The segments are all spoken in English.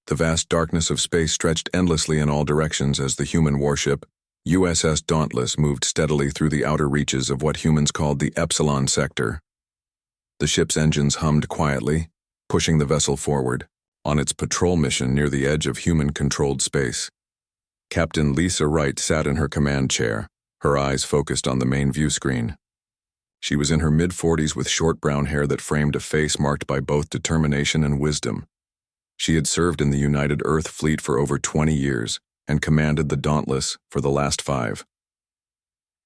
The vast darkness of space stretched endlessly in all directions as the human warship, USS Dauntless, moved steadily through the outer reaches of what humans called the Epsilon Sector. The ship's engines hummed quietly, pushing the vessel forward, on its patrol mission near the edge of human-controlled space. Captain Lisa Wright sat in her command chair, her eyes focused on the main view screen. She was in her mid-40s with short brown hair that framed a face marked by both determination and wisdom. She had served in the United Earth Fleet for over 20 years and commanded the Dauntless for the last 5.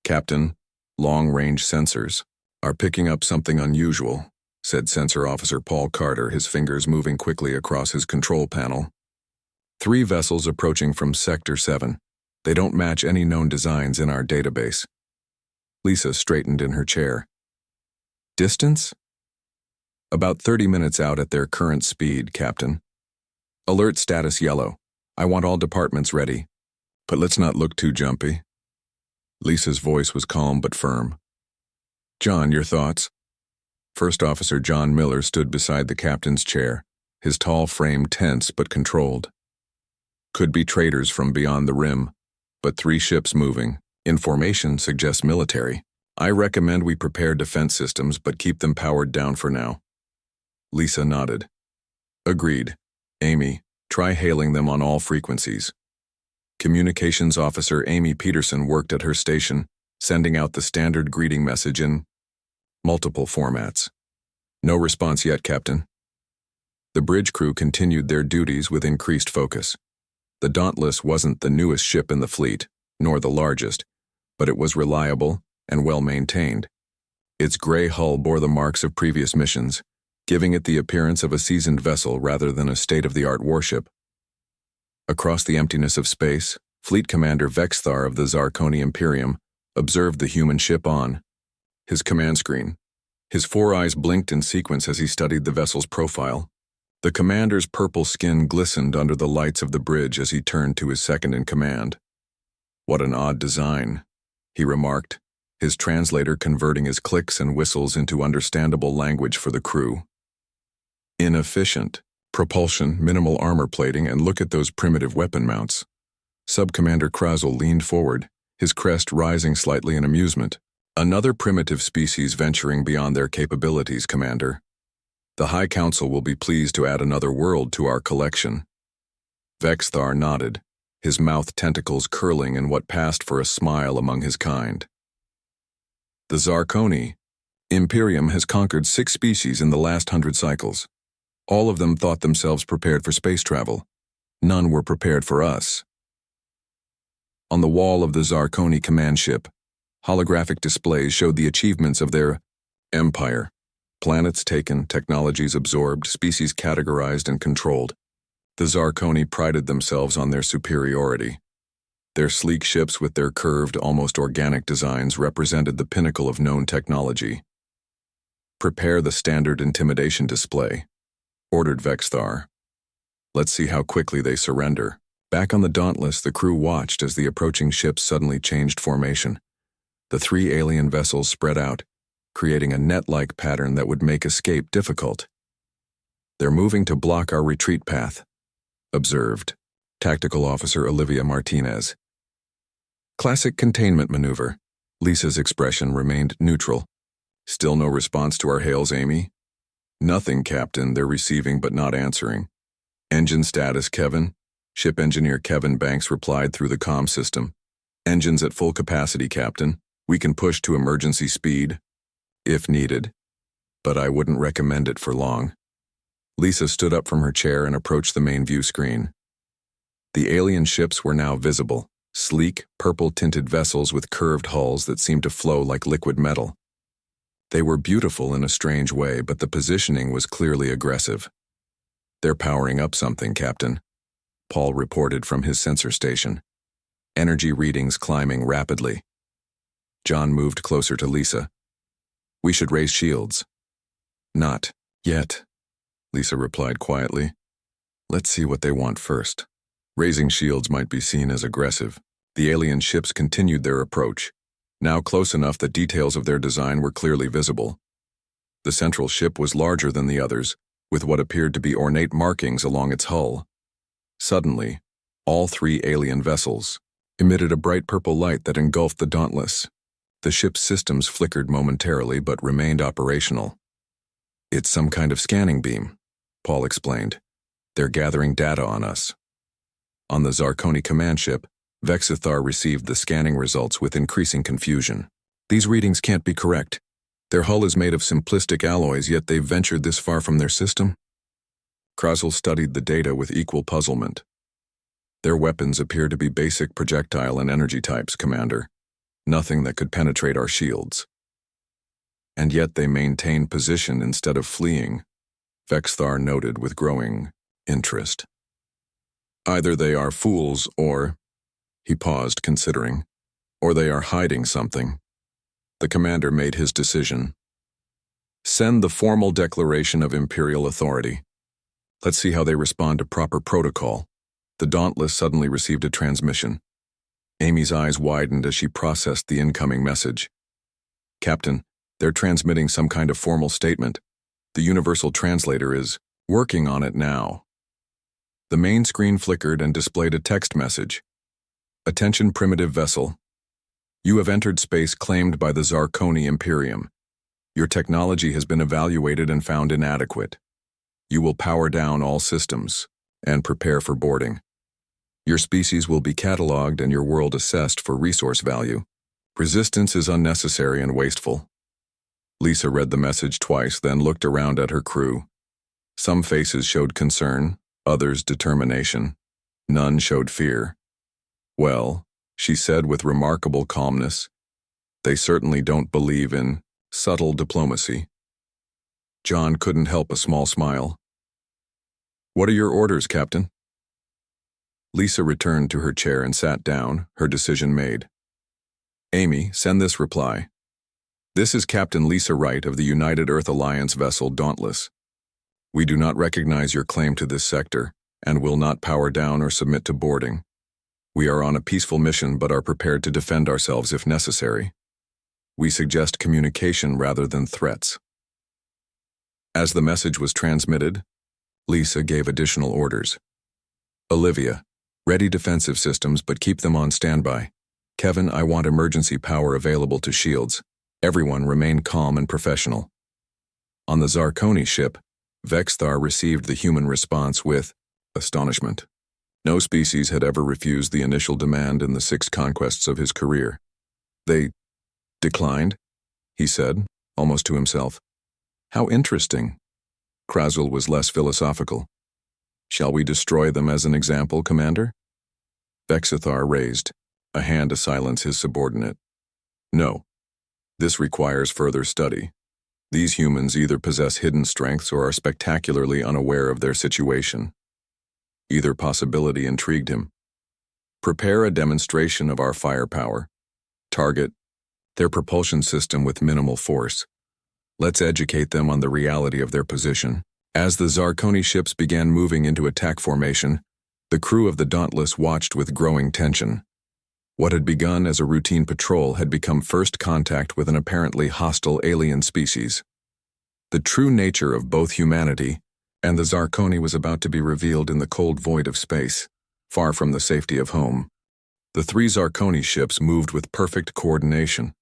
"Captain, long-range sensors are picking up something unusual," said Sensor Officer Paul Carter, his fingers moving quickly across his control panel. "3 vessels approaching from Sector 7. They don't match any known designs in our database." Lisa straightened in her chair. "Distance?" "About 30 minutes out at their current speed, Captain. Alert status yellow. I want all departments ready. But let's not look too jumpy." Lisa's voice was calm but firm. "John, your thoughts?" First Officer John Miller stood beside the captain's chair, his tall frame tense but controlled. "Could be traders from beyond the rim, but 3 ships moving. In formation suggests military. I recommend we prepare defense systems but keep them powered down for now." Lisa nodded. "Agreed. Amy, try hailing them on all frequencies." Communications Officer Amy Peterson worked at her station, sending out the standard greeting message in multiple formats. "No response yet, Captain." The bridge crew continued their duties with increased focus. The Dauntless wasn't the newest ship in the fleet, nor the largest, but it was reliable and well-maintained. Its gray hull bore the marks of previous missions, giving it the appearance of a seasoned vessel rather than a state-of-the-art warship. Across the emptiness of space, Fleet Commander Vexthar of the Zarkoni Imperium observed the human ship on his command screen. His 4 eyes blinked in sequence as he studied the vessel's profile. The commander's purple skin glistened under the lights of the bridge as he turned to his second-in-command. "What an odd design," he remarked, his translator converting his clicks and whistles into understandable language for the crew. "Inefficient. Propulsion, minimal armor plating, and look at those primitive weapon mounts." Sub-Commander Krazel leaned forward, his crest rising slightly in amusement. "Another primitive species venturing beyond their capabilities, Commander. The High Council will be pleased to add another world to our collection." Vexthar nodded, his mouth tentacles curling in what passed for a smile among his kind. "The Zarkoni Imperium has conquered 6 species in the last 100 cycles. All of them thought themselves prepared for space travel. None were prepared for us." On the wall of the Zarkoni command ship, holographic displays showed the achievements of their empire. Planets taken, technologies absorbed, species categorized and controlled. The Zarkoni prided themselves on their superiority. Their sleek ships with their curved, almost organic designs represented the pinnacle of known technology. "Prepare the standard intimidation display," ordered Vexthar. "Let's see how quickly they surrender." Back on the Dauntless, the crew watched as the approaching ships suddenly changed formation. The 3 alien vessels spread out, creating a net-like pattern that would make escape difficult. "They're moving to block our retreat path," observed Tactical Officer Olivia Martinez. "Classic containment maneuver." Lisa's expression remained neutral. "Still no response to our hails, Amy?" "Nothing, Captain. They're receiving but not answering." "Engine status, Kevin?" Ship engineer Kevin Banks replied through the comm system. "Engines at full capacity, Captain. We can push to emergency speed if needed, but I wouldn't recommend it for long." Lisa stood up from her chair and approached the main view screen. The alien ships were now visible, sleek, purple-tinted vessels with curved hulls that seemed to flow like liquid metal. They were beautiful in a strange way, but the positioning was clearly aggressive. "They're powering up something, Captain," Paul reported from his sensor station. Energy readings climbing rapidly. John moved closer to Lisa. "We should raise shields." "Not yet," Lisa replied quietly. "Let's see what they want first." Raising shields might be seen as aggressive. The alien ships continued their approach, now close enough that details of their design were clearly visible. The central ship was larger than the others, with what appeared to be ornate markings along its hull. Suddenly, all three alien vessels emitted a bright purple light that engulfed the Dauntless. The ship's systems flickered momentarily but remained operational. "It's some kind of scanning beam," Paul explained. "They're gathering data on us." On the Zarkoni command ship, Vexithar received the scanning results with increasing confusion. "These readings can't be correct. Their hull is made of simplistic alloys, yet they've ventured this far from their system." Krasl studied the data with equal puzzlement. "Their weapons appear to be basic projectile and energy types, Commander. Nothing that could penetrate our shields. And yet they maintain position instead of fleeing," Vexthar noted with growing interest. "Either they are fools or," he paused, considering, "or they are hiding something." The commander made his decision. "Send the formal declaration of Imperial authority. Let's see how they respond to proper protocol." The Dauntless suddenly received a transmission. Amy's eyes widened as she processed the incoming message. "Captain, they're transmitting some kind of formal statement. The Universal Translator is working on it now." The main screen flickered and displayed a text message. "Attention, primitive vessel. You have entered space claimed by the Zarkoni Imperium. Your technology has been evaluated and found inadequate. You will power down all systems and prepare for boarding. Your species will be catalogued and your world assessed for resource value. Resistance is unnecessary and wasteful." Lisa read the message twice, then looked around at her crew. Some faces showed concern, others determination. None showed fear. "Well," she said with remarkable calmness, "they certainly don't believe in subtle diplomacy." John couldn't help a small smile. "What are your orders, Captain?" Lisa returned to her chair and sat down, her decision made. "Amy, send this reply. This is Captain Lisa Wright of the United Earth Alliance vessel Dauntless. We do not recognize your claim to this sector and will not power down or submit to boarding. We are on a peaceful mission but are prepared to defend ourselves if necessary. We suggest communication rather than threats." As the message was transmitted, Lisa gave additional orders. "Olivia, ready defensive systems but keep them on standby. Kevin, I want emergency power available to shields. Everyone remain calm and professional." On the Zarkoni ship, Vexthar received the human response with astonishment. No species had ever refused the initial demand in the 6 conquests of his career. "They declined?" he said, almost to himself. "How interesting." Krasl was less philosophical. "Shall we destroy them as an example, Commander?" Vexithar raised a hand to silence his subordinate. "No. This requires further study. These humans either possess hidden strengths or are spectacularly unaware of their situation." Either possibility intrigued him. "Prepare a demonstration of our firepower. Target their propulsion system with minimal force. Let's educate them on the reality of their position." As the Zarkoni ships began moving into attack formation, the crew of the Dauntless watched with growing tension. What had begun as a routine patrol had become first contact with an apparently hostile alien species. The true nature of both humanity and the Zarkoni was about to be revealed in the cold void of space, far from the safety of home. The 3 Zarkoni ships moved with perfect coordination,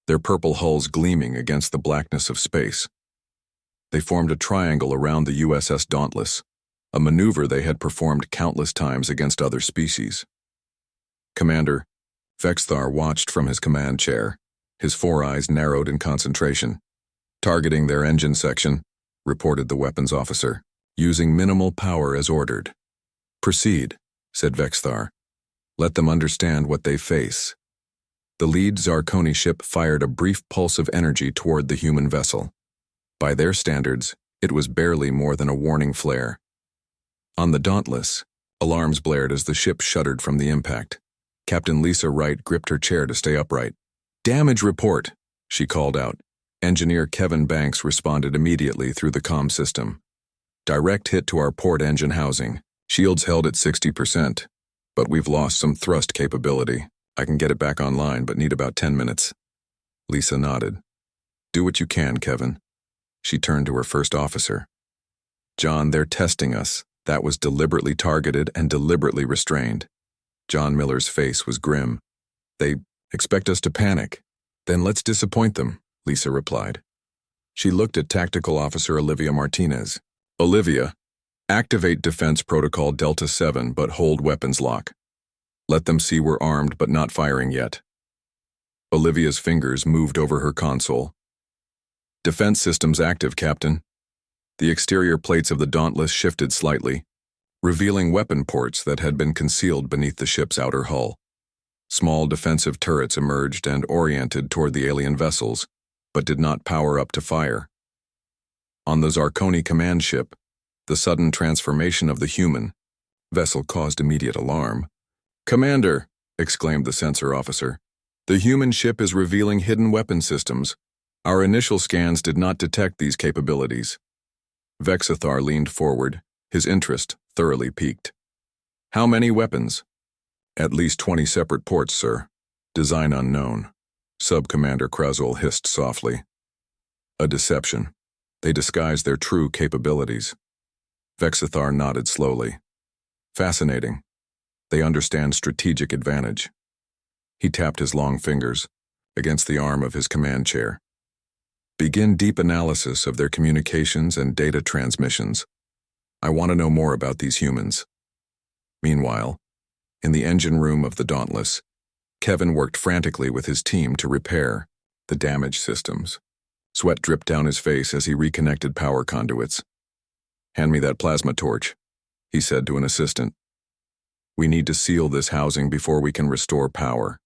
their purple hulls gleaming against the blackness of space. They formed a triangle around the USS Dauntless, a maneuver they had performed countless times against other species. "Commander," Vexthar watched from his command chair, his 4 eyes narrowed in concentration. "Targeting their engine section," reported the weapons officer, "using minimal power as ordered." "Proceed," said Vexthar. "Let them understand what they face." The lead Zarkoni ship fired a brief pulse of energy toward the human vessel. By their standards, it was barely more than a warning flare. On the Dauntless, alarms blared as the ship shuddered from the impact. Captain Lisa Wright gripped her chair to stay upright. "Damage report," she called out. Engineer Kevin Banks responded immediately through the comm system. "Direct hit to our port engine housing. Shields held at 60%, but we've lost some thrust capability. I can get it back online, but need about 10 minutes. Lisa nodded. "Do what you can, Kevin." She turned to her first officer. "John, they're testing us. That was deliberately targeted and deliberately restrained. John Miller's face was grim. They expect us to panic. Then let's disappoint them, Lisa replied. She looked at Tactical Officer Olivia Martinez. Olivia, activate Defense Protocol Delta 7 but hold weapons lock. Let them see we're armed but not firing yet. Olivia's fingers moved over her console. Defense systems active, Captain. The exterior plates of the Dauntless shifted slightly, revealing weapon ports that had been concealed beneath the ship's outer hull. Small defensive turrets emerged and oriented toward the alien vessels, but did not power up to fire. On the Zarkoni command ship, the sudden transformation of the human vessel caused immediate alarm. "Commander," exclaimed the sensor officer, "the human ship is revealing hidden weapon systems. Our initial scans did not detect these capabilities." Vexithar leaned forward, his interest thoroughly piqued. "How many weapons?" "At least 20 separate ports, sir. Design unknown," Sub-Commander Krasol hissed softly. "A deception. They disguise their true capabilities." Vexithar nodded slowly. "Fascinating. They understand strategic advantage." He tapped his long fingers against the arm of his command chair. "Begin deep analysis of their communications and data transmissions. I want to know more about these humans." Meanwhile, in the engine room of the Dauntless, Kevin worked frantically with his team to repair the damaged systems. Sweat dripped down his face as he reconnected power conduits. "Hand me that plasma torch," he said to an assistant. "We need to seal this housing before we can restore power."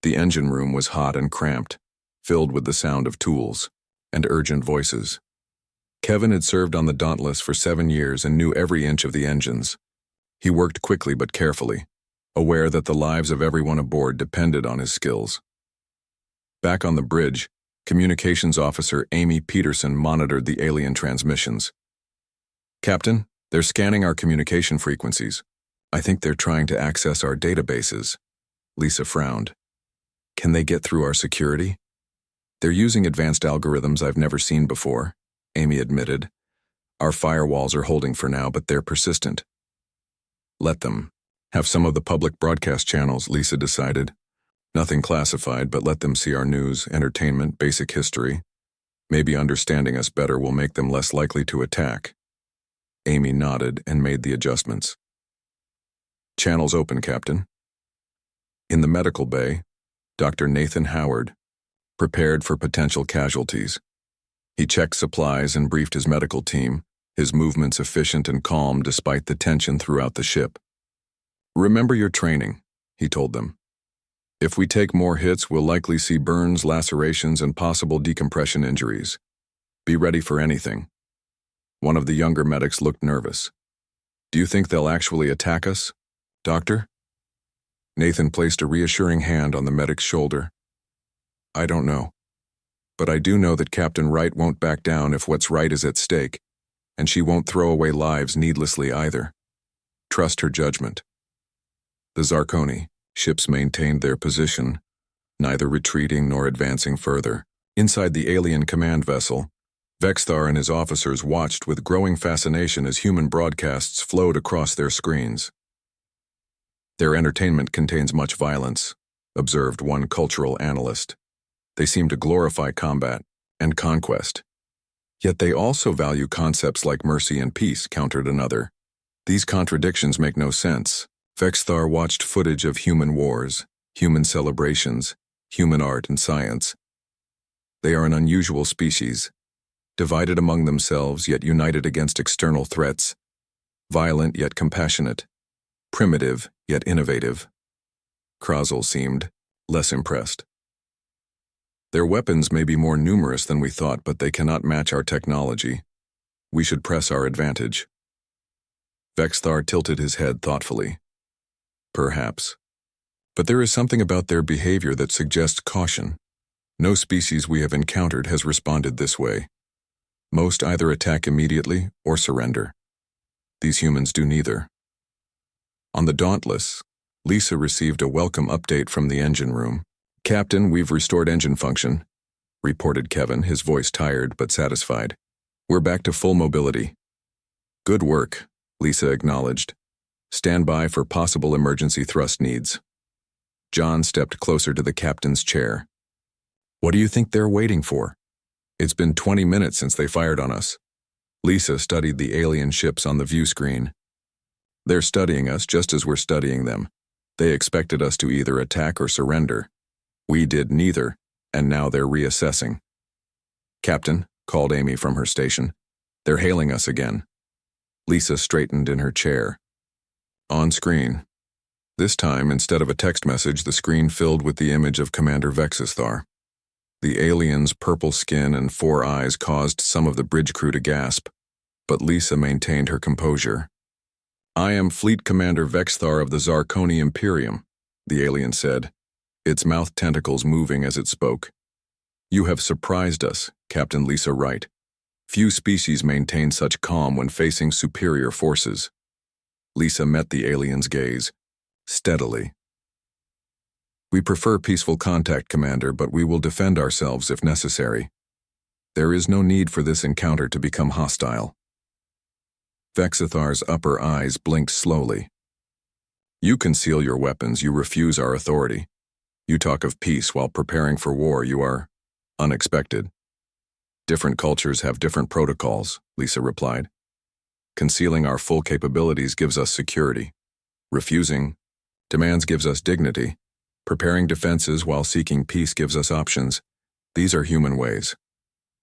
The engine room was hot and cramped, filled with the sound of tools and urgent voices. Kevin had served on the Dauntless for 7 years and knew every inch of the engines. He worked quickly but carefully, aware that the lives of everyone aboard depended on his skills. Back on the bridge, Communications Officer Amy Peterson monitored the alien transmissions. "Captain, they're scanning our communication frequencies. I think they're trying to access our databases." Lisa frowned. "Can they get through our security?" "They're using advanced algorithms I've never seen before," Amy admitted. "Our firewalls are holding for now, but they're persistent." "Let them. Have some of the public broadcast channels," Lisa decided. "Nothing classified, but let them see our news, entertainment, basic history. Maybe understanding us better will make them less likely to attack." Amy nodded and made the adjustments. "Channels open, Captain." In the medical bay, Dr. Nathan Howard prepared for potential casualties. He checked supplies and briefed his medical team, his movements efficient and calm despite the tension throughout the ship. "Remember your training," he told them. "If we take more hits, we'll likely see burns, lacerations, and possible decompression injuries. Be ready for anything." One of the younger medics looked nervous. "Do you think they'll actually attack us, Doctor?" Nathan placed a reassuring hand on the medic's shoulder. "I don't know. But I do know that Captain Wright won't back down if what's right is at stake, and she won't throw away lives needlessly either. Trust her judgment." The Zarkoni ships maintained their position, neither retreating nor advancing further. Inside the alien command vessel, Vexthar and his officers watched with growing fascination as human broadcasts flowed across their screens. "Their entertainment contains much violence," observed one cultural analyst. "They seem to glorify combat and conquest. Yet they also value concepts like mercy and peace," countered another. "These contradictions make no sense." Vexthar watched footage of human wars, human celebrations, human art and science. They are an unusual species, divided among themselves yet united against external threats, violent yet compassionate, primitive yet innovative. Krasol seemed less impressed. "Their weapons may be more numerous than we thought, but they cannot match our technology. We should press our advantage." Vexthar tilted his head thoughtfully. "Perhaps. But there is something about their behavior that suggests caution. No species we have encountered has responded this way. Most either attack immediately or surrender. These humans do neither." On the Dauntless, Lisa received a welcome update from the engine room. "Captain, we've restored engine function," reported Kevin, his voice tired but satisfied. "We're back to full mobility." "Good work," Lisa acknowledged. Stand by for possible emergency thrust needs. John stepped closer to the captain's chair. What do you think they're waiting for? It's been 20 minutes since they fired on us. Lisa studied the alien ships on the view screen. They're studying us just as we're studying them. They expected us to either attack or surrender. We did neither, and now they're reassessing. Captain, called Amy from her station. They're hailing us again. Lisa straightened in her chair. On screen. This time, instead of a text message, the screen filled with the image of Commander Vexithar. The alien's purple skin and 4 eyes caused some of the bridge crew to gasp, but Lisa maintained her composure. I am Fleet Commander Vexithar of the Zarkoni Imperium, the alien said, its mouth tentacles moving as it spoke. You have surprised us, Captain Lisa Wright. Few species maintain such calm when facing superior forces. Lisa met the alien's gaze, steadily. We prefer peaceful contact, Commander, but we will defend ourselves if necessary. There is no need for this encounter to become hostile. Vexithar's upper eyes blinked slowly. You conceal your weapons, you refuse our authority. You talk of peace while preparing for war, you are unexpected. Different cultures have different protocols, Lisa replied. Concealing our full capabilities gives us security. Refusing demands gives us dignity. Preparing defenses while seeking peace gives us options. These are human ways.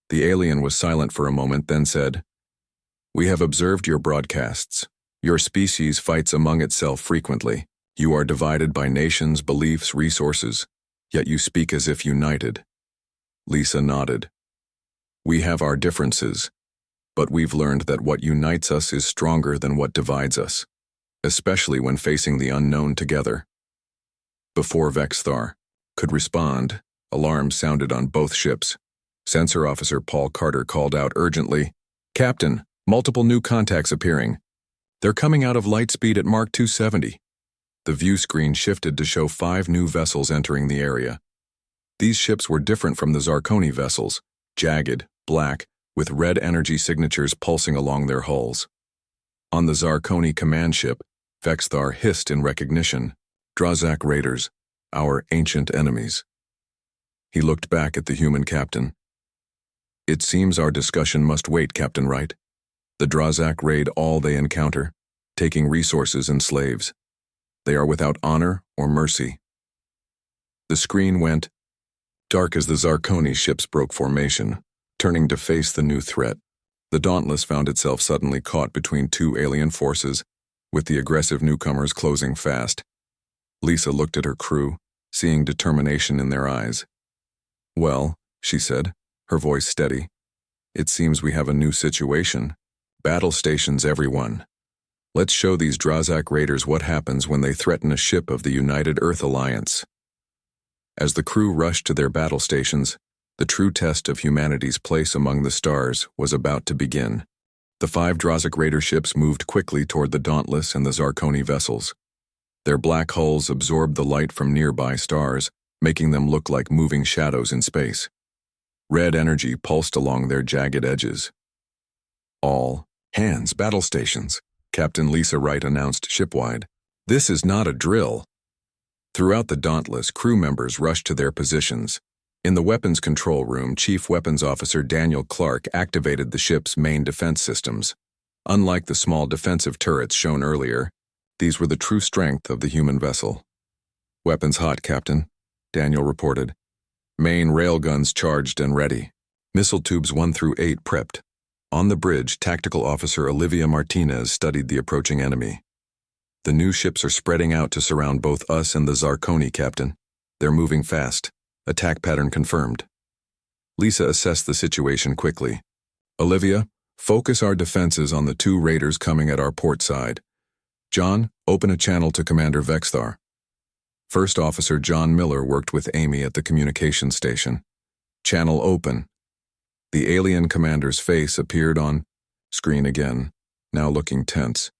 The alien was silent for a moment, then said, We have observed your broadcasts. Your species fights among itself frequently. You are divided by nations, beliefs, resources, yet you speak as if united. Lisa nodded. We have our differences, but we've learned that what unites us is stronger than what divides us, especially when facing the unknown together. Before Vexithar could respond, alarms sounded on both ships. Sensor Officer Paul Carter called out urgently, Captain, multiple new contacts appearing. They're coming out of light speed at Mark 270. The view screen shifted to show 5 new vessels entering the area. These ships were different from the Zarkoni vessels, jagged, black, with red energy signatures pulsing along their hulls. On the Zarkoni command ship, Vexithar hissed in recognition, Drazak raiders, our ancient enemies. He looked back at the human captain. It seems our discussion must wait, Captain Wright. The Drazak raid all they encounter, taking resources and slaves. They are without honor or mercy. The screen went dark as the Zarkoni ships broke formation, turning to face the new threat. The Dauntless found itself suddenly caught between 2 alien forces, with the aggressive newcomers closing fast. Lisa looked at her crew, seeing determination in their eyes. Well, she said, her voice steady, it seems we have a new situation. Battle stations, everyone. Let's show these Drazak raiders what happens when they threaten a ship of the United Earth Alliance. As the crew rushed to their battle stations, the true test of humanity's place among the stars was about to begin. The 5 Drazak raider ships moved quickly toward the Dauntless and the Zarkoni vessels. Their black hulls absorbed the light from nearby stars, making them look like moving shadows in space. Red energy pulsed along their jagged edges. All hands, battle stations, Captain Lisa Wright announced shipwide. This is not a drill. Throughout the Dauntless, crew members rushed to their positions. In the weapons control room, Chief Weapons Officer Daniel Clark activated the ship's main defense systems. Unlike the small defensive turrets shown earlier, these were the true strength of the human vessel. Weapons hot, Captain, Daniel reported. Main railguns charged and ready. Missile tubes 1 through 8 prepped. On the bridge, Tactical Officer Olivia Martinez studied the approaching enemy. The new ships are spreading out to surround both us and the Zarkoni, Captain. They're moving fast. Attack pattern confirmed. Lisa assessed the situation quickly. Olivia, focus our defenses on the 2 raiders coming at our port side. John, open a channel to Commander Vexithar. First Officer John Miller worked with Amy at the communications station. Channel open. The alien commander's face appeared on screen again, now looking tense.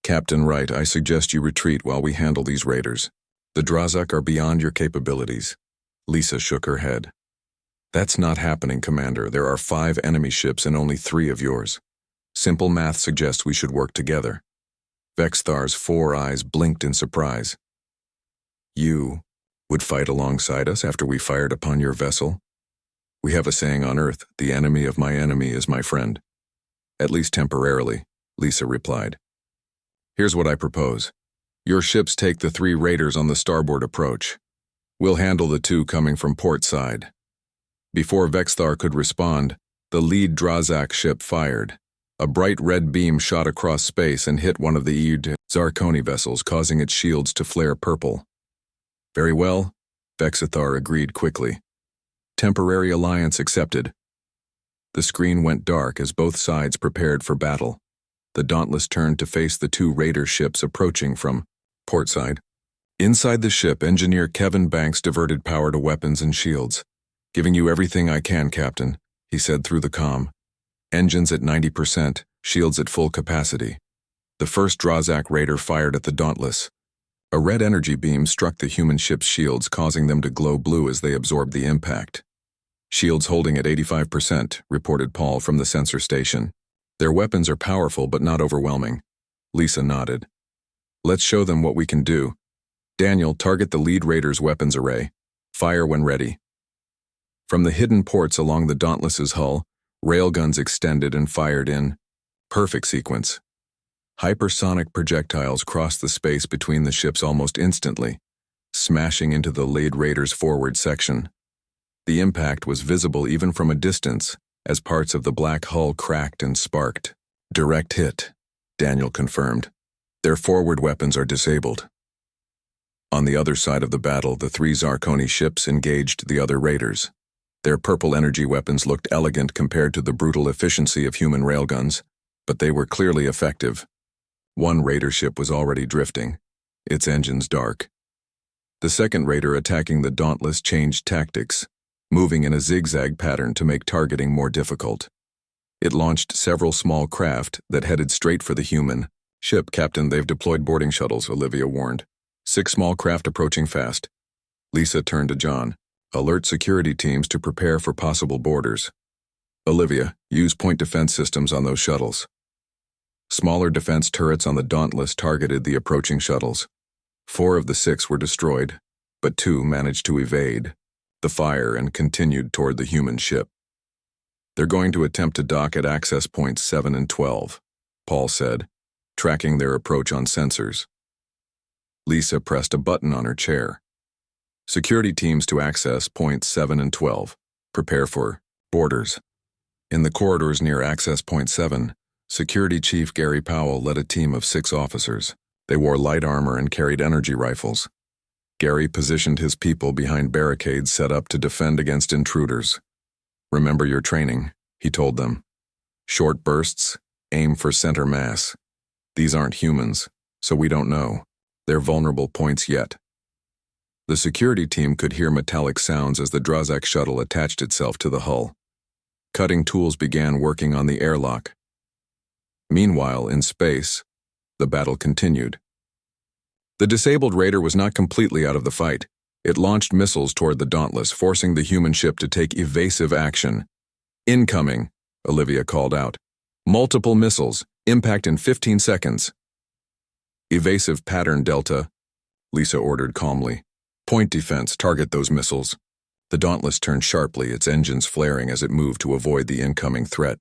Captain Wright, I suggest you retreat while we handle these raiders. The Drazak are beyond your capabilities. Lisa shook her head. That's not happening, Commander. There are 5 enemy ships and only 3 of yours. Simple math suggests we should work together. Vexthar's 4 eyes blinked in surprise. You would fight alongside us after we fired upon your vessel? We have a saying on Earth, the enemy of my enemy is my friend. At least temporarily, Lisa replied. Here's what I propose. Your ships take the 3 raiders on the starboard approach. We'll handle the 2 coming from port side. Before Vexthar could respond, the lead Drazak ship fired. A bright red beam shot across space and hit one of the Eid Zarkoni vessels, causing its shields to flare purple. Very well, Vexithar agreed quickly. Temporary alliance accepted. The screen went dark as both sides prepared for battle. The Dauntless turned to face the 2 raider ships approaching from portside. Inside the ship, Engineer Kevin Banks diverted power to weapons and shields. Giving you everything I can, Captain, he said through the comm. Engines at 90%, shields at full capacity. The first Drazak raider fired at the Dauntless. A red energy beam struck the human ship's shields, causing them to glow blue as they absorbed the impact. Shields holding at 85%, reported Paul from the sensor station. Their weapons are powerful but not overwhelming. Lisa nodded. Let's show them what we can do. Daniel, target the lead raider's weapons array. Fire when ready. From the hidden ports along the Dauntless's hull, railguns extended and fired in perfect sequence. Hypersonic projectiles crossed the space between the ships almost instantly, smashing into the lead raider's forward section. The impact was visible even from a distance, as parts of the black hull cracked and sparked. Direct hit, Daniel confirmed. Their forward weapons are disabled. On the other side of the battle, the 3 Zarkoni ships engaged the other raiders. Their purple energy weapons looked elegant compared to the brutal efficiency of human railguns, but they were clearly effective. One raider ship was already drifting, its engines dark. The second raider attacking the Dauntless changed tactics, moving in a zigzag pattern to make targeting more difficult. It launched several small craft that headed straight for the human ship. Captain, they've deployed boarding shuttles, Olivia warned. 6 small craft approaching fast. Lisa turned to John. Alert security teams to prepare for possible boarders. Olivia, use point defense systems on those shuttles. Smaller defense turrets on the Dauntless targeted the approaching shuttles. 4 of the 6 were destroyed, but 2 managed to evade the fire and continued toward the human ship. They're going to attempt to dock at access points 7 and 12, Paul said, tracking their approach on sensors. Lisa pressed a button on her chair. Security teams to access points 7 and 12. Prepare for boarders. In the corridors near access point 7, Security Chief Gary Powell led a team of 6 officers. They wore light armor and carried energy rifles. Gary positioned his people behind barricades set up to defend against intruders. Remember your training, he told them. Short bursts, aim for center mass. These aren't humans, so we don't know. They're vulnerable points yet. The security team could hear metallic sounds as the Drazak shuttle attached itself to the hull. Cutting tools began working on the airlock. Meanwhile, in space, the battle continued. The disabled raider was not completely out of the fight. It launched missiles toward the Dauntless, forcing the human ship to take evasive action. Incoming, Olivia called out. Multiple missiles, impact in 15 seconds. Evasive pattern Delta, Lisa ordered calmly. Point defense, target those missiles. The Dauntless turned sharply, its engines flaring as it moved to avoid the incoming threat.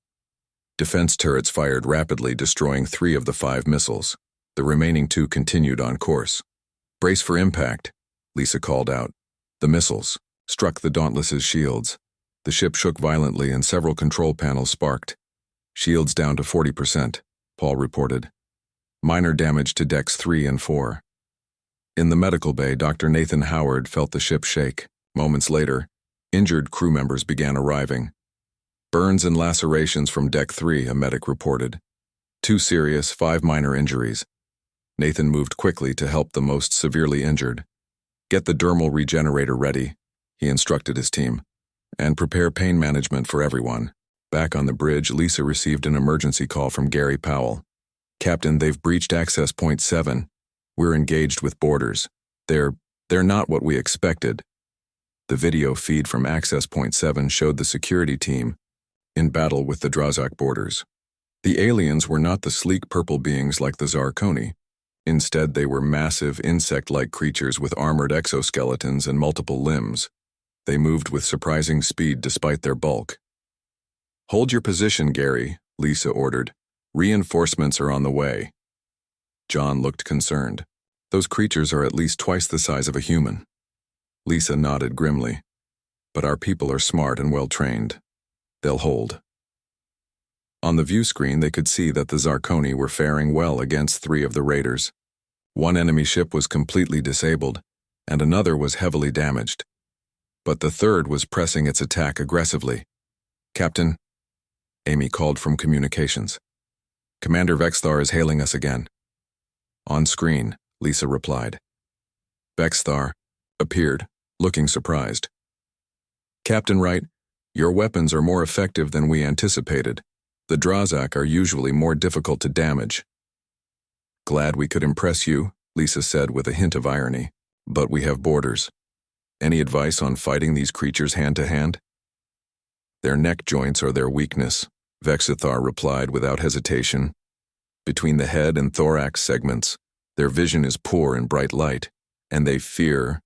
Defense turrets fired rapidly, destroying 3 of the 5 missiles. The remaining 2 continued on course. Brace for impact, Lisa called out. The missiles struck the Dauntless's shields. The ship shook violently and several control panels sparked. Shields down to 40%, Paul reported. Minor damage to decks 3 and 4. In the medical bay, Dr. Nathan Howard felt the ship shake. Moments later, injured crew members began arriving. Burns and lacerations from deck 3, a medic reported. 2 serious, 5 minor injuries. Nathan moved quickly to help the most severely injured. Get the dermal regenerator ready, he instructed his team, and prepare pain management for everyone. Back on the bridge, Lisa received an emergency call from Gary Powell. Captain, they've breached access point 7. We're engaged with boarders. They're not what we expected. The video feed from access point 7 showed the security team in battle with the Drazak boarders. The aliens were not the sleek purple beings like the Zarkoni. Instead, they were massive, insect-like creatures with armored exoskeletons and multiple limbs. They moved with surprising speed despite their bulk. "Hold your position, Gary," Lisa ordered. "Reinforcements are on the way." John looked concerned. "Those creatures are at least twice the size of a human." Lisa nodded grimly. "But our people are smart and well-trained. They'll hold." On the view screen, they could see that the Zarkoni were faring well against 3 of the raiders. One enemy ship was completely disabled, and another was heavily damaged. But the third was pressing its attack aggressively. "Captain," Amy called from communications. "Commander Vexthar is hailing us again." "On screen," Lisa replied. Vexthar appeared, looking surprised. "Captain Wright, your weapons are more effective than we anticipated. The Drazak are usually more difficult to damage." "Glad we could impress you," Lisa said with a hint of irony. "But we have borders. Any advice on fighting these creatures hand-to-hand?" "Their neck joints are their weakness," Vexithar replied without hesitation. "Between the head and thorax segments, their vision is poor in bright light, and they fear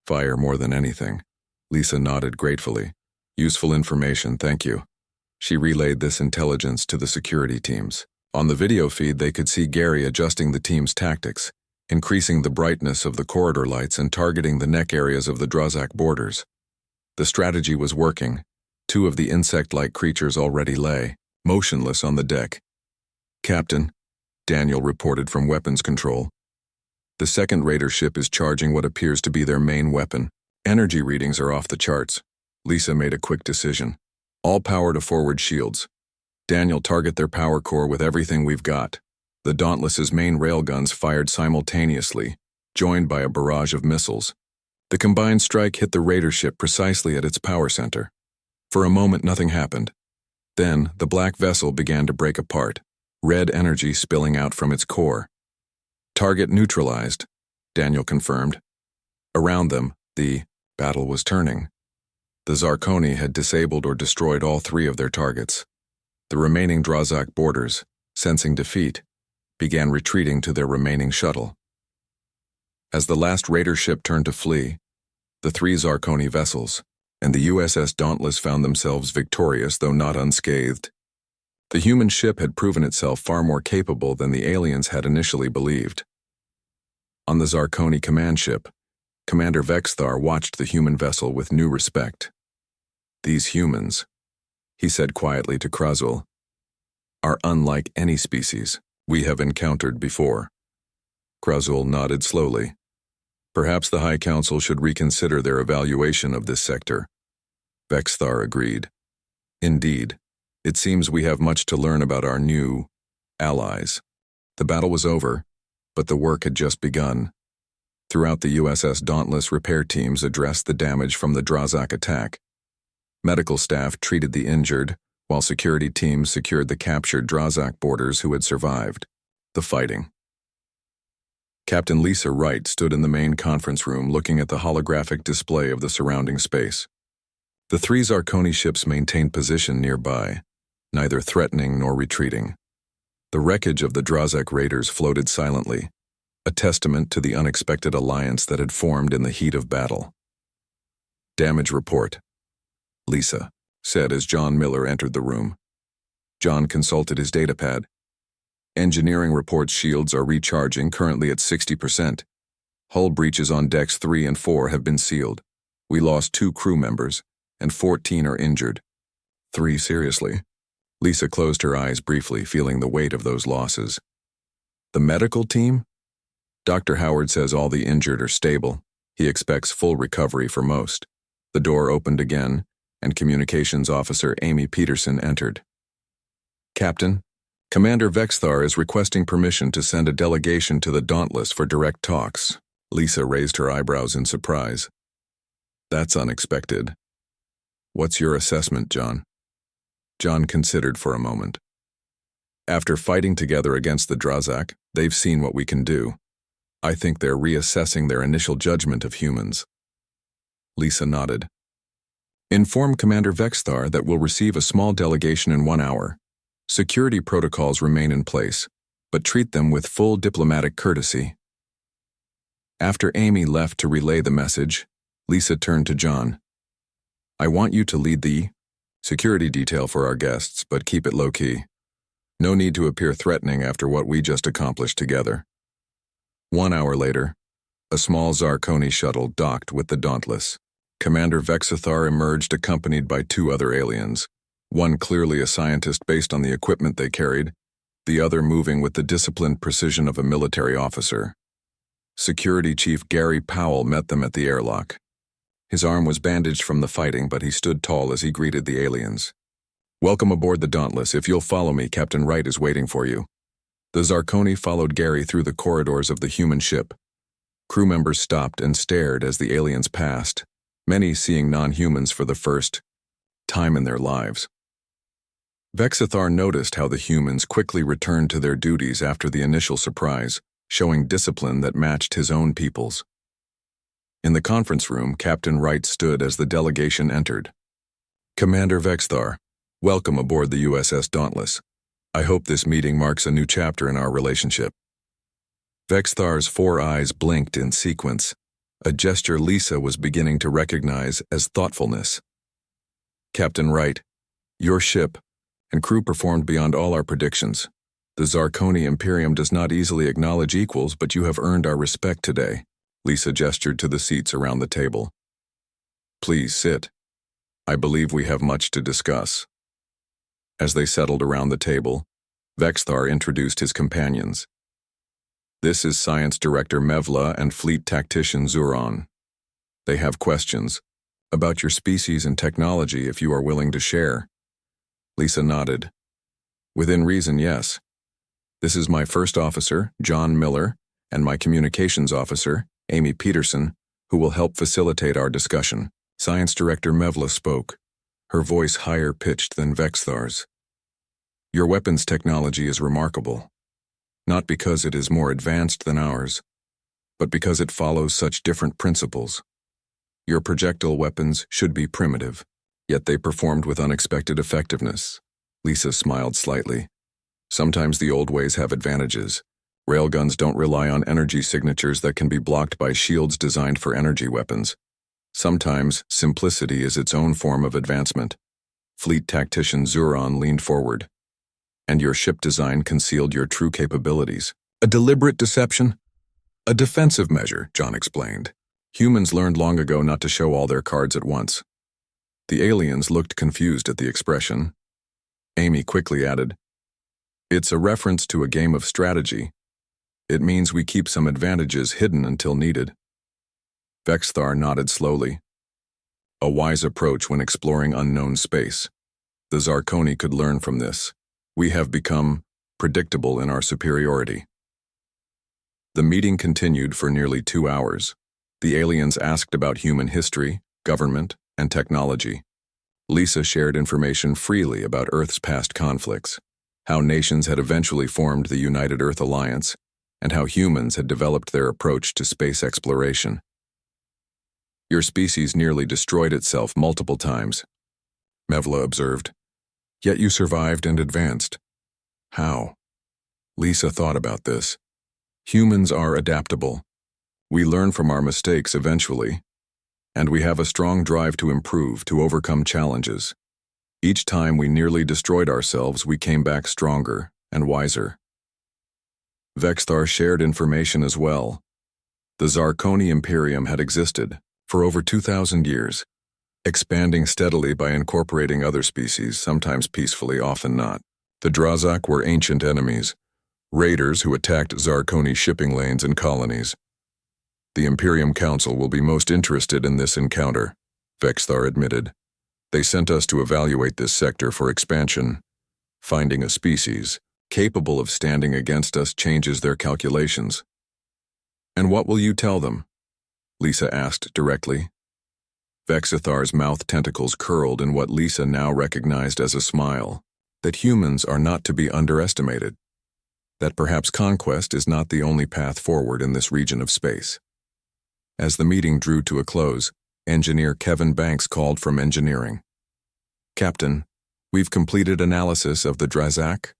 fire more than anything." Lisa nodded gratefully. "Useful information, thank you." She relayed this intelligence to the security teams. On the video feed, they could see Gary adjusting the team's tactics, increasing the brightness of the corridor lights and targeting the neck areas of the Drazak borders. The strategy was working. 2 of the insect-like creatures already lay, motionless on the deck. "Captain," Daniel reported from weapons control. "The second raider ship is charging what appears to be their main weapon. Energy readings are off the charts." Lisa made a quick decision. "All power to forward shields. Daniel, target their power core with everything we've got." The Dauntless's main railguns fired simultaneously, joined by a barrage of missiles. The combined strike hit the raider ship precisely at its power center. For a moment, nothing happened. Then, the black vessel began to break apart, red energy spilling out from its core. "Target neutralized," Daniel confirmed. Around them, the battle was turning. The Zarkoni had disabled or destroyed all 3 of their targets. The remaining Drazak boarders, sensing defeat, began retreating to their remaining shuttle. As the last raider ship turned to flee, the 3 Zarkoni vessels and the USS Dauntless found themselves victorious, though not unscathed. The human ship had proven itself far more capable than the aliens had initially believed. On the Zarkoni command ship, Commander Vexthar watched the human vessel with new respect. "These humans," he said quietly to Krazul, "are unlike any species we have encountered before." Krazul nodded slowly. "Perhaps the High Council should reconsider their evaluation of this sector." Vexthar agreed. "Indeed, it seems we have much to learn about our new allies." The battle was over, but the work had just begun. Throughout the USS Dauntless, repair teams addressed the damage from the Drazak attack. Medical staff treated the injured, while security teams secured the captured Drazak boarders who had survived. The fighting. Captain Lisa Wright stood in the main conference room looking at the holographic display of the surrounding space. The 3 Zarkoni ships maintained position nearby, neither threatening nor retreating. The wreckage of the Drazak raiders floated silently, a testament to the unexpected alliance that had formed in the heat of battle. "Damage report," Lisa said as John Miller entered the room. John consulted his datapad. "Engineering reports shields are recharging, currently at 60%. Hull breaches on decks 3 and 4 have been sealed. We lost 2 crew members, and 14 are injured." 3 seriously? Lisa closed her eyes briefly, feeling the weight of those losses. "The medical team?" "Dr. Howard says all the injured are stable. He expects full recovery for most." The door opened again, and Communications Officer Amy Peterson entered. "Captain, Commander Vexthar is requesting permission to send a delegation to the Dauntless for direct talks." Lisa raised her eyebrows in surprise. "That's unexpected. What's your assessment, John?" John considered for a moment. "After fighting together against the Drazak, they've seen what we can do. I think they're reassessing their initial judgment of humans." Lisa nodded. "Inform Commander Vexthar that we'll receive a small delegation in 1 hour. Security protocols remain in place, but treat them with full diplomatic courtesy. After Amy left to relay the message, Lisa turned to John. I want you to lead the security detail for our guests, but keep it low-key. No need to appear threatening after what we just accomplished together. 1 hour later, a small Zarkoni shuttle docked with the Dauntless. Commander Vexithar emerged accompanied by 2 other aliens, one clearly a scientist based on the equipment they carried, the other moving with the disciplined precision of a military officer. Security Chief Gary Powell met them at the airlock. His arm was bandaged from the fighting, but he stood tall as he greeted the aliens. Welcome aboard the Dauntless. If you'll follow me, Captain Wright is waiting for you. The Zarkoni followed Gary through the corridors of the human ship. Crew members stopped and stared as the aliens passed, many seeing non-humans for the first time in their lives. Vexithar noticed how the humans quickly returned to their duties after the initial surprise, showing discipline that matched his own people's. In the conference room, Captain Wright stood as the delegation entered. Commander Vexithar, welcome aboard the USS Dauntless. I hope this meeting marks a new chapter in our relationship. Vexithar's 4 eyes blinked in sequence, a gesture Lisa was beginning to recognize as thoughtfulness. Captain Wright, your ship and crew performed beyond all our predictions. The Zarkoni Imperium does not easily acknowledge equals, but you have earned our respect today. Lisa gestured to the seats around the table. Please sit. I believe we have much to discuss. As they settled around the table, Vexithar introduced his companions. This is Science Director Mevla and Fleet Tactician Zuron. They have questions about your species and technology if you are willing to share. Lisa nodded. Within reason, yes. This is my first officer, John Miller, and my communications officer, Amy Peterson, who will help facilitate our discussion. Science Director Mevla spoke, her voice higher pitched than Vexithar's. Your weapons technology is remarkable, not because it is more advanced than ours, but because it follows such different principles. Your projectile weapons should be primitive, yet they performed with unexpected effectiveness. Lisa smiled slightly. Sometimes the old ways have advantages. Railguns don't rely on energy signatures that can be blocked by shields designed for energy weapons. Sometimes simplicity is its own form of advancement. Fleet Tactician Zuron leaned forward. And your ship design concealed your true capabilities. A deliberate deception? A defensive measure, John explained. Humans learned long ago not to show all their cards at once. The aliens looked confused at the expression. Amy quickly added, it's a reference to a game of strategy. It means we keep some advantages hidden until needed. Vexithar nodded slowly. A wise approach when exploring unknown space. The Zarkoni could learn from this. We have become predictable in our superiority. The meeting continued for nearly 2 hours. The aliens asked about human history, government, and technology. Lisa shared information freely about Earth's past conflicts, how nations had eventually formed the United Earth Alliance, and how humans had developed their approach to space exploration. Your species nearly destroyed itself multiple times, Mevla observed. Yet you survived and advanced. How? Lisa thought about this. Humans are adaptable. We learn from our mistakes eventually, and we have a strong drive to improve, to overcome challenges. Each time we nearly destroyed ourselves, we came back stronger and wiser. Vexithar shared information as well. The Zarkoni Imperium had existed for over 2,000 years, expanding steadily by incorporating other species, sometimes peacefully, often not. The Drazak were ancient enemies, raiders who attacked Zarkoni shipping lanes and colonies. The Imperium Council will be most interested in this encounter, Vexithar admitted. They sent us to evaluate this sector for expansion. Finding a species capable of standing against us changes their calculations. And what will you tell them? Lisa asked directly. Vexithar's mouth tentacles curled in what Lisa now recognized as a smile. That humans are not to be underestimated. That perhaps conquest is not the only path forward in this region of space. As the meeting drew to a close, Engineer Kevin Banks called from engineering. Captain, We've completed analysis of the Drazak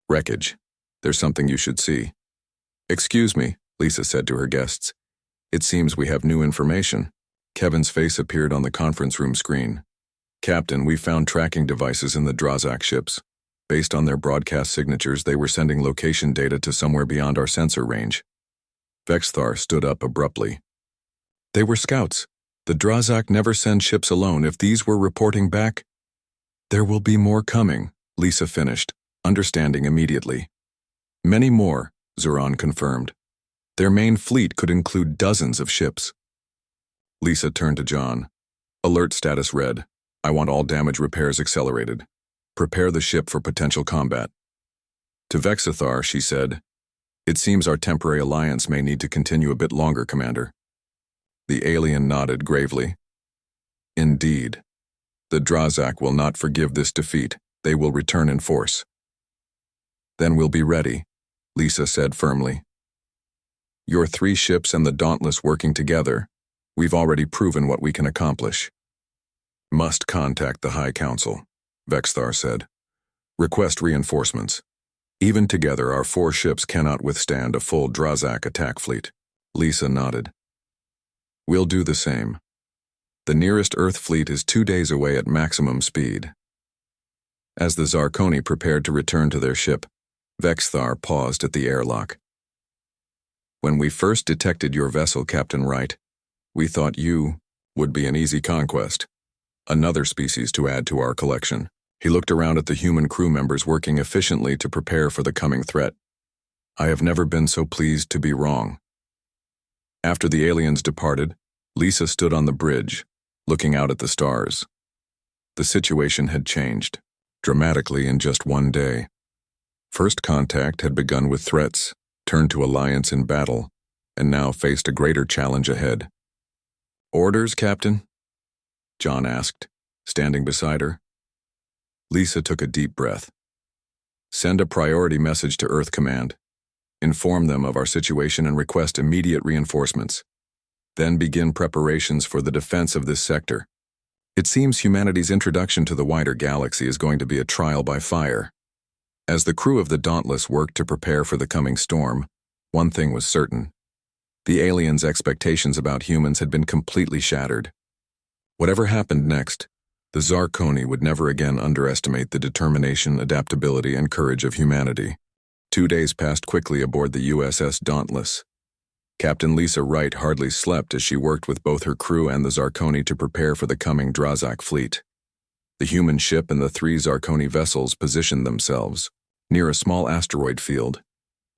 wreckage. There's something you should see. Excuse me, Lisa said to her guests. It seems we have new information. Kevin's face appeared on the conference room screen. Captain, we found tracking devices in the Drazak ships. Based on their broadcast signatures, they were sending location data to somewhere beyond our sensor range. Vexthar stood up abruptly. They were scouts. The Drazak never send ships alone. If these were reporting back, there will be more coming, Lisa finished, understanding immediately. Many more, Zuran confirmed. Their main fleet could include dozens of ships. Lisa turned to John. Alert status read. I want all damage repairs accelerated. Prepare the ship for potential combat. To Vexithar, she said, It seems our temporary alliance may need to continue a bit longer, Commander. The alien nodded gravely. Indeed. The Drazak will not forgive this defeat. They will return in force. Then we'll be ready, Lisa said firmly. Your 3 ships and the Dauntless working together, we've already proven what we can accomplish. Must contact the High Council, Vexthar said. Request reinforcements. Even together, our 4 ships cannot withstand a full Drazak attack fleet. Lisa nodded. We'll do the same. The nearest Earth fleet is 2 days away at maximum speed. As the Zarkoni prepared to return to their ship, Vexthar paused at the airlock. When we first detected your vessel, Captain Wright, we thought you would be an easy conquest. Another species to add to our collection. He looked around at the human crew members working efficiently to prepare for the coming threat. I have never been so pleased to be wrong. After the aliens departed, Lisa stood on the bridge, looking out at the stars. The situation had changed, dramatically in just one day. First contact had begun with threats, turned to alliance in battle, and now faced a greater challenge ahead. Orders, Captain? John asked, standing beside her. Lisa took a deep breath. Send a priority message to Earth Command. Inform them of our situation and request immediate reinforcements. Then begin preparations for the defense of this sector. It seems humanity's introduction to the wider galaxy is going to be a trial by fire. As the crew of the Dauntless worked to prepare for the coming storm, one thing was certain. The aliens' expectations about humans had been completely shattered. Whatever happened next, the Zarkoni would never again underestimate the determination, adaptability, and courage of humanity. 2 days passed quickly aboard the USS Dauntless. Captain Lisa Wright hardly slept as she worked with both her crew and the Zarkoni to prepare for the coming Drazak fleet. The human ship and the 3 Zarkoni vessels positioned themselves near a small asteroid field,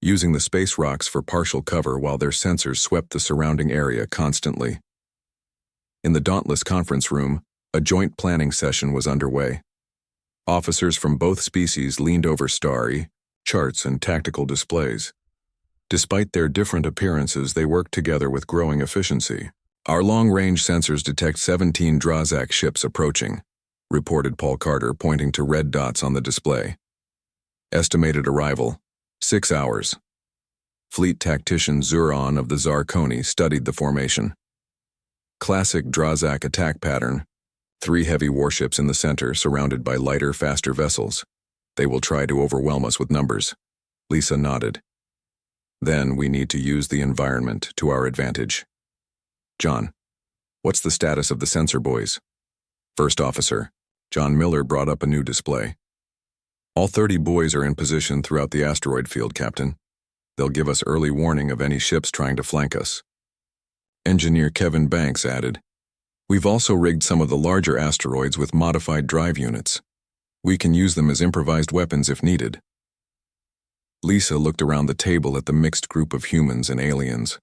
using the space rocks for partial cover while their sensors swept the surrounding area constantly. In the Dauntless conference room, a joint planning session was underway. Officers from both species leaned over starry charts and tactical displays. Despite their different appearances, they worked together with growing efficiency. Our long-range sensors detect 17 Drazak ships approaching, reported Paul Carter, pointing to red dots on the display. Estimated arrival, 6 hours. Fleet tactician Zuran of the Zarkoni studied the formation. Classic Drazak attack pattern, 3 heavy warships in the center surrounded by lighter, faster vessels. They will try to overwhelm us with numbers. Lisa nodded. Then we need to use the environment to our advantage. John, what's the status of the sensor buoys? First Officer, John Miller brought up a new display. All 30 buoys are in position throughout the asteroid field, Captain. They'll give us early warning of any ships trying to flank us. Engineer Kevin Banks added, We've also rigged some of the larger asteroids with modified drive units. We can use them as improvised weapons if needed. Lisa looked around the table at the mixed group of humans and aliens.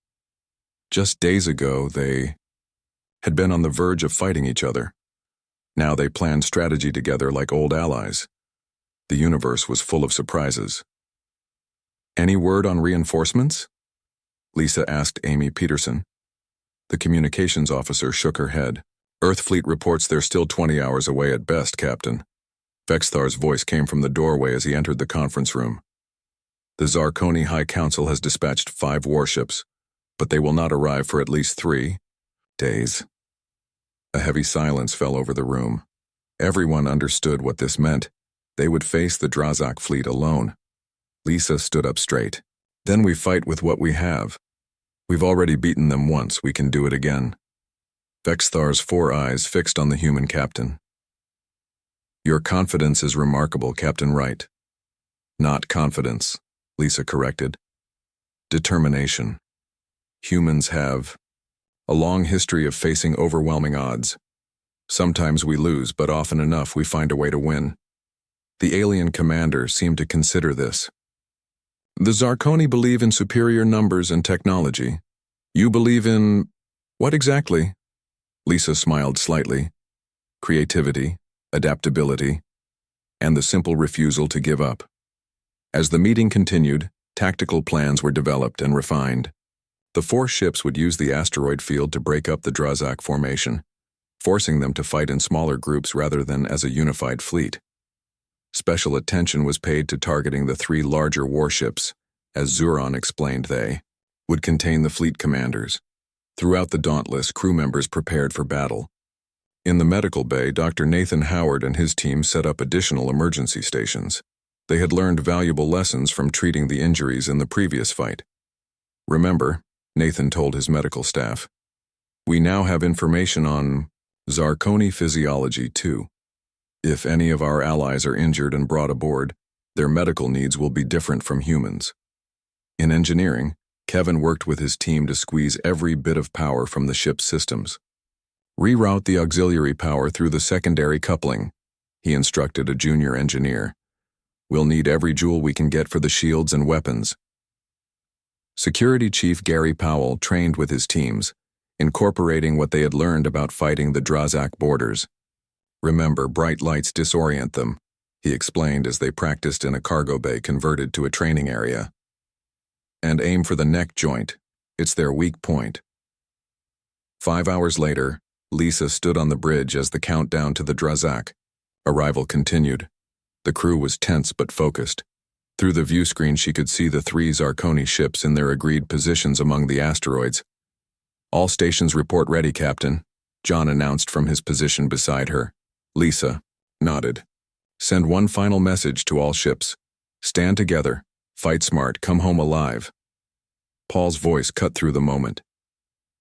Just days ago, they had been on the verge of fighting each other. Now they planned strategy together like old allies. The universe was full of surprises. Any word on reinforcements? Lisa asked Amy Peterson. The communications officer shook her head. Earth fleet reports they're still 20 hours away at best, Captain. Vexthar's voice came from the doorway as he entered the conference room. The Zarkoni High Council has dispatched 5 warships, but they will not arrive for at least 3 days. A heavy silence fell over the room. Everyone understood what this meant. They would face the Drazak fleet alone. Lisa stood up straight. Then we fight with what we have. We've already beaten them once, we can do it again. Vexthar's 4 eyes fixed on the human captain. Your confidence is remarkable, Captain Wright. Not confidence, Lisa corrected. Determination. Humans have a long history of facing overwhelming odds. Sometimes we lose, but often enough we find a way to win. The alien commander seemed to consider this. The Zarkoni believe in superior numbers and technology. You believe in what exactly? Lisa smiled slightly. Creativity, adaptability, and the simple refusal to give up. As the meeting continued, tactical plans were developed and refined. The 4 ships would use the asteroid field to break up the Drazak formation, forcing them to fight in smaller groups rather than as a unified fleet. Special attention was paid to targeting the 3 larger warships. As Zuron explained, they would contain the fleet commanders. Throughout the Dauntless, crew members prepared for battle. In the medical bay, Dr. Nathan Howard and his team set up additional emergency stations. They had learned valuable lessons from treating the injuries in the previous fight. Remember, Nathan told his medical staff, we now have information on Zarkoni physiology too. If any of our allies are injured and brought aboard, their medical needs will be different from humans. In engineering, Kevin worked with his team to squeeze every bit of power from the ship's systems. Reroute the auxiliary power through the secondary coupling, he instructed a junior engineer. We'll need every joule we can get for the shields and weapons. Security Chief Gary Powell trained with his teams, incorporating what they had learned about fighting the Drazak borders. Remember, bright lights disorient them, he explained as they practiced in a cargo bay converted to a training area. And aim for the neck joint. It's their weak point. 5 hours later, Lisa stood on the bridge as the countdown to the Drazak. Arrival continued. The crew was tense but focused. Through the view screen she could see the 3 Zarkoni ships in their agreed positions among the asteroids. All stations report ready, Captain, John announced from his position beside her. Lisa nodded. Send one final message to all ships. Stand together, fight smart, come home alive. Paul's voice cut through the moment.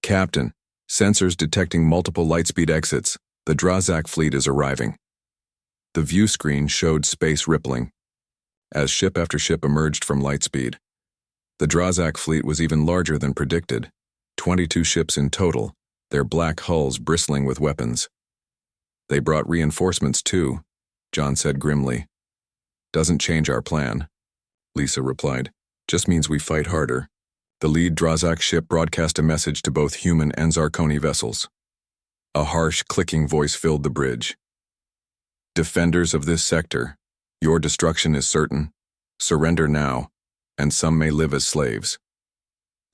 Captain, sensors detecting multiple lightspeed exits. The Drazak fleet is arriving. The view screen showed space rippling as ship after ship emerged from lightspeed. The Drazak fleet was even larger than predicted. 22 ships in total, their black hulls bristling with weapons. They brought reinforcements too, John said grimly. Doesn't change our plan, Lisa replied. Just means we fight harder. The lead Drazak ship broadcast a message to both human and Zarkoni vessels. A harsh, clicking voice filled the bridge. Defenders of this sector, your destruction is certain. Surrender now, and some may live as slaves.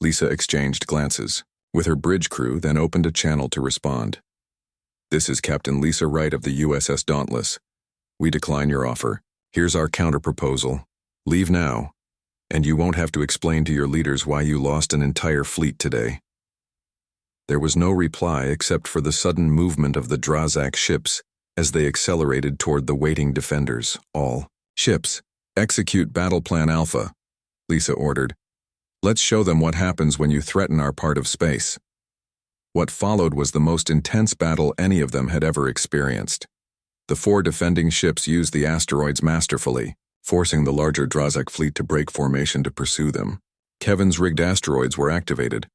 Lisa exchanged glances with her bridge crew, then opened a channel to respond. This is Captain Lisa Wright of the USS Dauntless. We decline your offer. Here's our counterproposal. Leave now, and you won't have to explain to your leaders why you lost an entire fleet today. There was no reply except for the sudden movement of the Drazak ships as they accelerated toward the waiting defenders. All ships, execute Battle Plan Alpha, Lisa ordered. Let's show them what happens when you threaten our part of space. What followed was the most intense battle any of them had ever experienced. The 4 defending ships used the asteroids masterfully, forcing the larger Drazak fleet to break formation to pursue them. Kevin's rigged asteroids were activated,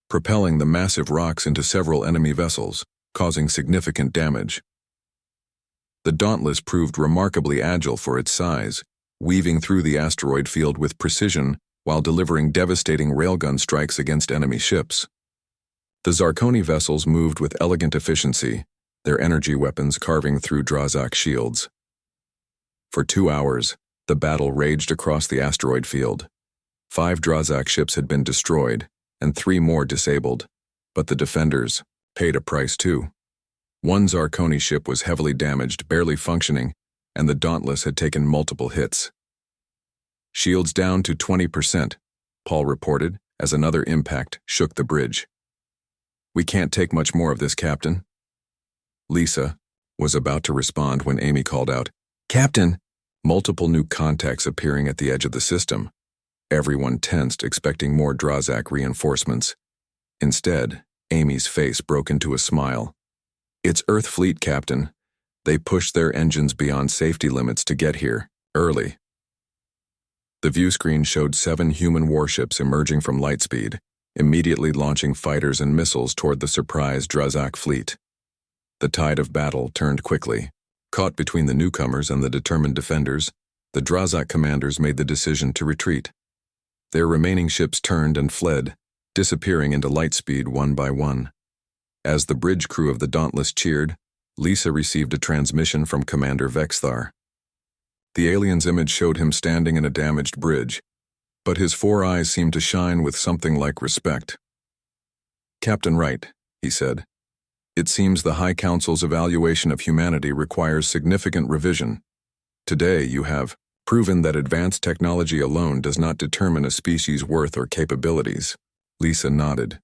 propelling the massive rocks into several enemy vessels, causing significant damage. The Dauntless proved remarkably agile for its size, weaving through the asteroid field with precision while delivering devastating railgun strikes against enemy ships. The Zarkoni vessels moved with elegant efficiency, their energy weapons carving through Drazak shields. For 2 hours, the battle raged across the asteroid field. 5 Drazak ships had been destroyed, and 3 more disabled, but the defenders paid a price too. One Zarkoni ship was heavily damaged, barely functioning, and the Dauntless had taken multiple hits. Shields down to 20%, Paul reported, as another impact shook the bridge. We can't take much more of this, Captain. Lisa was about to respond when Amy called out, Captain, multiple new contacts appearing at the edge of the system. Everyone tensed, expecting more Drazak reinforcements. Instead, Amy's face broke into a smile. "It's Earth Fleet, Captain. They pushed their engines beyond safety limits to get here, early." The view screen showed 7 human warships emerging from lightspeed, immediately launching fighters and missiles toward the surprised Drazak fleet. The tide of battle turned quickly. Caught between the newcomers and the determined defenders, the Drazak commanders made the decision to retreat. Their remaining ships turned and fled, disappearing into lightspeed one by one. As the bridge crew of the Dauntless cheered, Lisa received a transmission from Commander Vexthar. The alien's image showed him standing in a damaged bridge, but his 4 eyes seemed to shine with something like respect. "Captain Wright," he said, "it seems the High Council's evaluation of humanity requires significant revision. Today you have proven that advanced technology alone does not determine a species' worth or capabilities." Lisa nodded.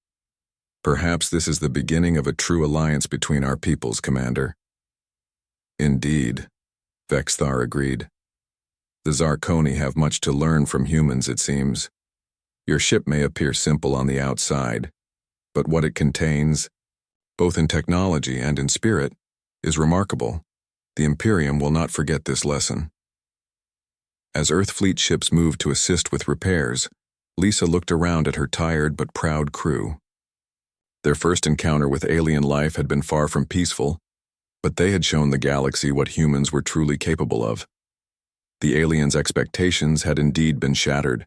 "Perhaps this is the beginning of a true alliance between our peoples, Commander." "Indeed," Vexthar agreed. "The Zarkoni have much to learn from humans, it seems. Your ship may appear simple on the outside, but what it contains, both in technology and in spirit, is remarkable. The Imperium will not forget this lesson." As Earth Fleet ships moved to assist with repairs, Lisa looked around at her tired but proud crew. Their first encounter with alien life had been far from peaceful, but they had shown the galaxy what humans were truly capable of. The aliens' expectations had indeed been shattered,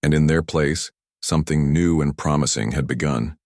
and in their place, something new and promising had begun.